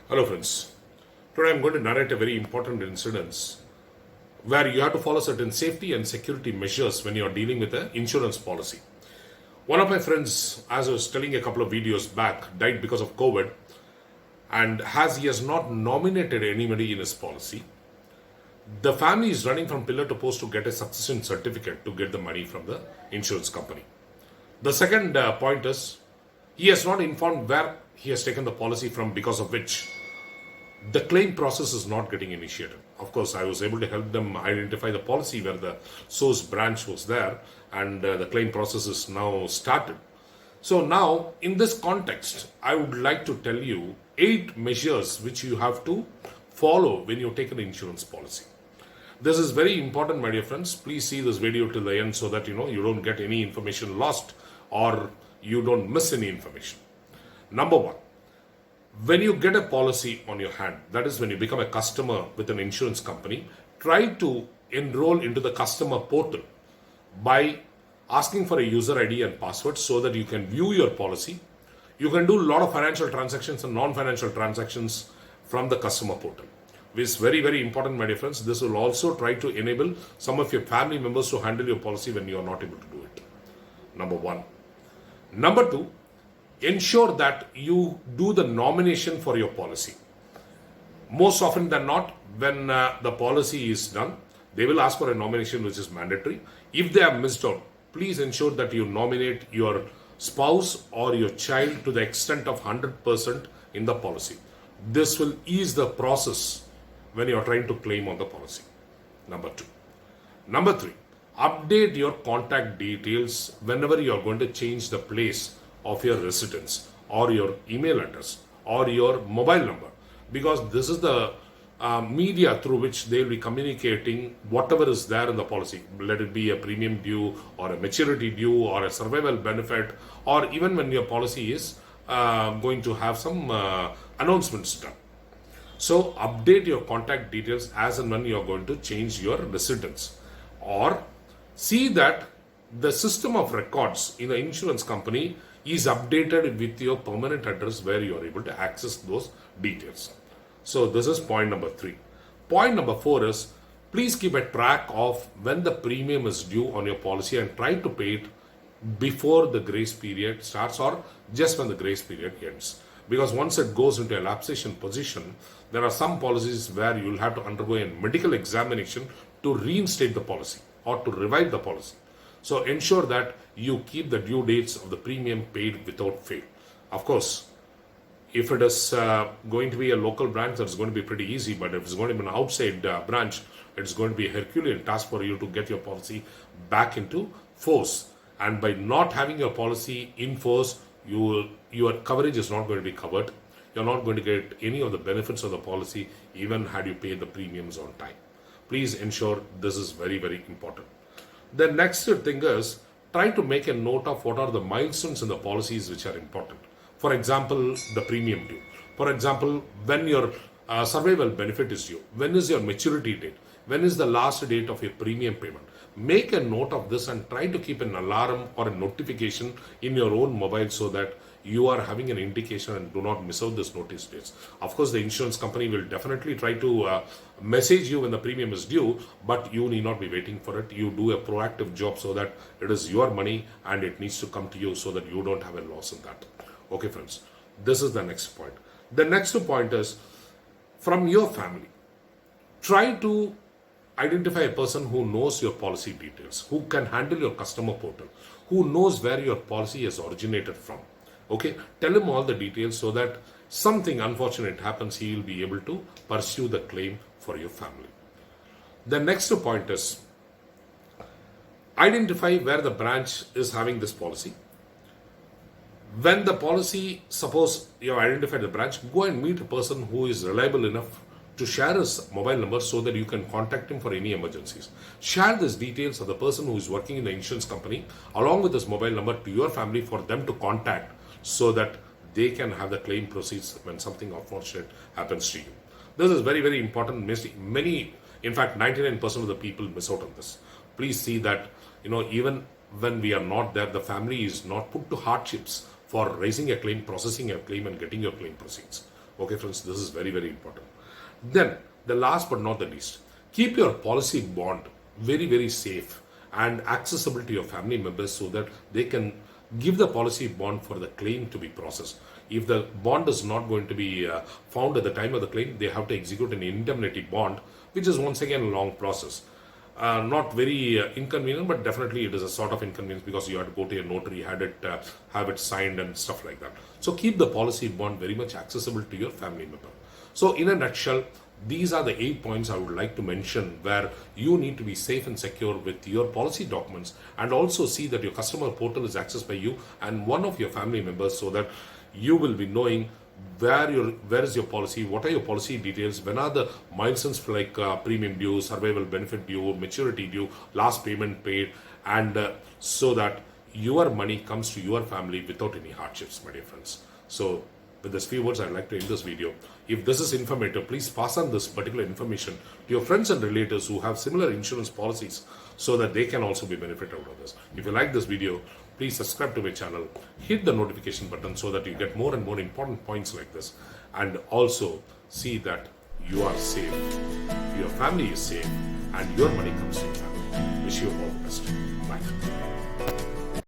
Hello friends, today I'm going to narrate a very important incident where you have to follow certain safety and security measures when you're dealing with an insurance policy. One of my friends, as I was telling a couple of videos back, died because of COVID, and as he has not nominated anybody in his policy, the family is running from pillar to post to get a succession certificate to get the money from the insurance company. The second point is he has not informed where he has taken the policy from, because of which the claim process is not getting initiated. Of course, I was able to help them identify the policy where the source branch was there, and the claim process is now started. So now, in this context, I would like to tell you 8 measures which you have to follow when you take an insurance policy. This is very important, my dear friends. Please see this video till the end so that you don't get any information lost or you don't miss any information. Number 1. When you get a policy on your hand, that is when you become a customer with an insurance company, try to enroll into the customer portal by asking for a user ID and password so that you can view your policy. You can do a lot of financial transactions and non-financial transactions from the customer portal. Which is very, very important, my dear friends. This will also try to enable some of your family members to handle your policy when you are not able to do it. Number 1. Number 2. Ensure that you do the nomination for your policy. Most often than not, when the policy is done, they will ask for a nomination which is mandatory. If they have missed out, please ensure that you nominate your spouse or your child to the extent of 100% in the policy. This will ease the process when you are trying to claim on the policy. Number 2. Number 3. Update your contact details whenever you are going to change the place of your residence or your email address or your mobile number, because this is the media through which they will be communicating whatever is there in the policy. Let it be a premium due or a maturity due or a survival benefit, or even when your policy is going to have some announcements done. So update your contact details as and when you are going to change your residence, or see that the system of records in the insurance company is updated with your permanent address where you are able to access those details. So this is point number 3. Point number 4 is, please keep a track of when the premium is due on your policy and try to pay it before the grace period starts or just when the grace period ends. Because once it goes into a lapsation position, there are some policies where you will have to undergo a medical examination to reinstate the policy or to revive the policy. So ensure that you keep the due dates of the premium paid without fail. Of course, if it is going to be a local branch, that's going to be pretty easy. But if it's going to be an outside branch, it's going to be a Herculean task for you to get your policy back into force. And by not having your policy in force, your coverage is not going to be covered. You're not going to get any of the benefits of the policy, even had you paid the premiums on time. Please ensure this is very, very important. The next thing is, try to make a note of what are the milestones in the policies which are important. For example, the premium due. For example, when your survival benefit is due. When is your maturity date? When is the last date of your premium payment? Make a note of this and try to keep an alarm or a notification in your own mobile so that you are having an indication and do not miss out this notice dates. Of course, the insurance company will definitely try to message you when the premium is due, but you need not be waiting for it. You do a proactive job so that it is your money and it needs to come to you so that you don't have a loss in that. Okay, friends, this is the next point. The next point is, from your family, try to identify a person who knows your policy details, who can handle your customer portal, who knows where your policy has originated from. Okay, tell him all the details so that something unfortunate happens, he will be able to pursue the claim for your family. The next point is, identify where the branch is having this policy. When the policy, suppose you have identified the branch, go and meet a person who is reliable enough to share his mobile number so that you can contact him for any emergencies. Share these details of the person who is working in the insurance company along with his mobile number to your family for them to contact so that they can have the claim proceeds when something unfortunate happens to you. This is very, very important. Many, in fact, 99% of the people miss out on this. Please see that, even when we are not there, the family is not put to hardships for raising a claim, processing a claim, and getting your claim proceeds. Okay, friends, this is very, very important. Then, the last but not the least, keep your policy bond very, very safe and accessible to your family members so that they can give the policy bond for the claim to be processed. If the bond is not going to be found at the time of the claim, they have to execute an indemnity bond, which is once again a long process. Not very inconvenient, but definitely it is a sort of inconvenience because you have to go to a notary, have it signed and stuff like that. So keep the policy bond very much accessible to your family member. So in a nutshell, these are the 8 points I would like to mention where you need to be safe and secure with your policy documents, and also see that your customer portal is accessed by you and one of your family members, so that you will be knowing where is your policy, what are your policy details, when are the milestones like premium due, survival benefit due, maturity due, last payment paid, and so that your money comes to your family without any hardships, my dear friends. So with these few words, I'd like to end this video. If this is informative, please pass on this particular information to your friends and relatives who have similar insurance policies so that they can also be benefited out of this. If you like this video, please subscribe to my channel, hit the notification button so that you get more and more important points like this, and also see that you are safe, your family is safe, and your money comes to your family. Wish you all the best. Bye.